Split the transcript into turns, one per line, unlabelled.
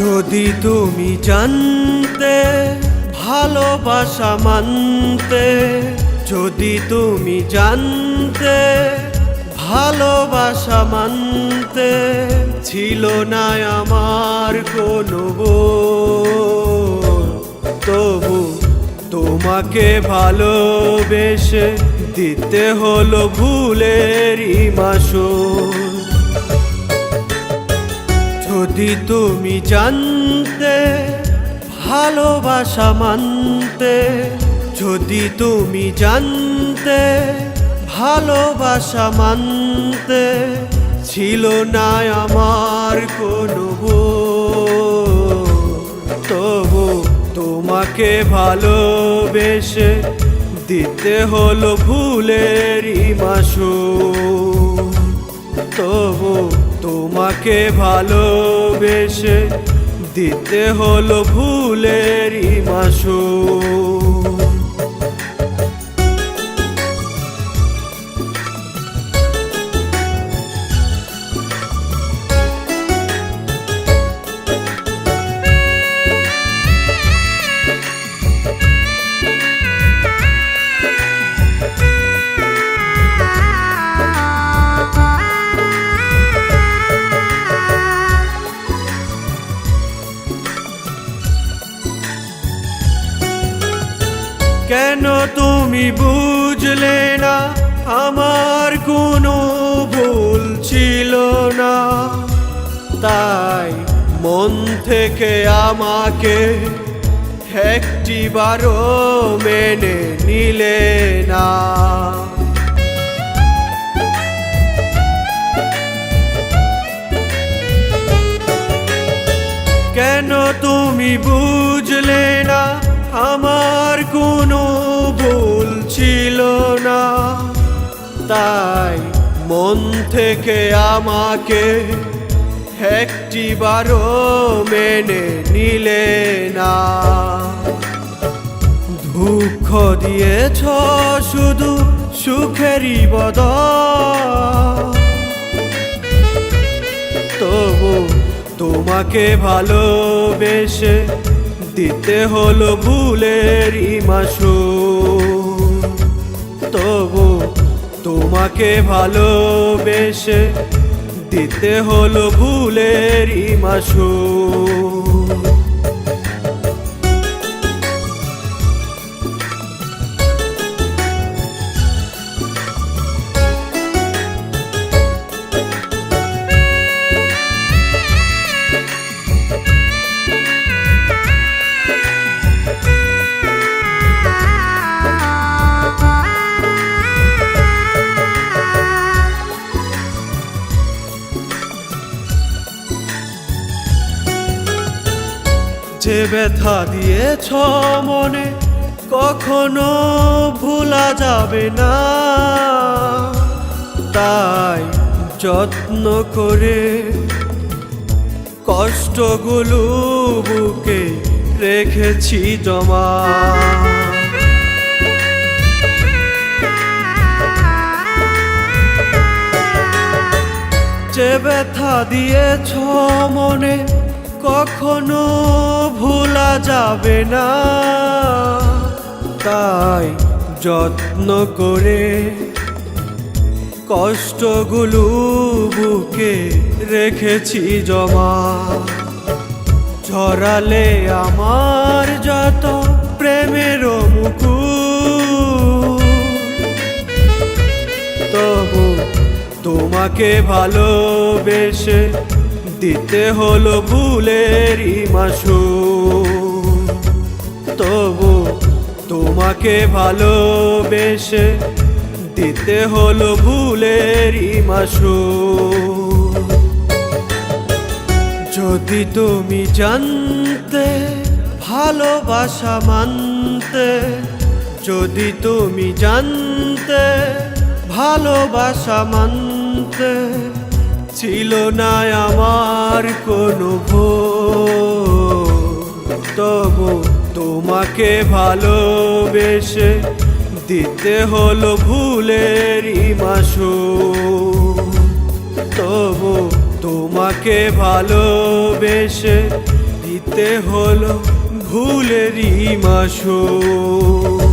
যদি তুমি জানতে ভালোবাসা মানতে, যদি তুমি জানতে ভালোবাসা মানতে, ছিল না আমার কোনো বোধ, তবু তোমাকে ভালোবেসে দিতে হলো ভুলেরই মাসুল। যদি তুমি জানতে ভালোবাসা মানতে, যদি তুমি জানতে ভালোবাসা মানতে, ছিল না আমার কোনো বোধ, তবু তোমাকে ভালোবেসে দিতে হলো ভুলেরই মাসুল। তবু তোমাকে ভালোবেসে দিতে হলো ভুলেরই মাসুল। কেন তুমি বুঝলে না আমার কোনো ভুল ছিল না, তাই মন থেকে আমাকে একটিবারও মেনে নিলে না। কেন তুমি বুঝলে না আমার কোনো ভুল ছিল না, তাই মন থেকে আমাকে একটিবারও মেনে নিলে না। দুঃখ দিয়েছ শুধু সুখেরই বদল, তবু তোমাকে ভালোবেসে দিতে হলো ভুলেরই মাসুল। তবু তোমাকে ভালোবেসে দিতে হলো ভুলেরই মাসুল। যে ব্যথা দিয়েছ মনে কখনো ভোলা যাবে না, তাই যত্ন করে কষ্টগুলো বুকে রেখেছি জমা। যে ব্যথা দিয়েছ মনে কখনো ভোলা যাবে না, তাই যত্ন করে কষ্টগুলো বুকে রেখেছি জমা। ঝরালে আমার যত প্রেমের মুকুল, তবু তোমাকে ভালোবেসে দিতে হলো ভুলেরই মাসুল। তবু তোমাকে ভালোবেসে দিতে হলো ভুলেরই মাসুল। যদি তুমি জানতে ভালোবাসা মানতে, যদি তুমি জানতে ভালোবাসা মানতে, ছিল না আমার কোনো ভুল, তবু তোমাকে ভালোবেসে দিতে হলো ভুলেরই মাসুল। তবু তোমাকে ভালোবেসে দিতে হলো ভুলেরই মাসুল।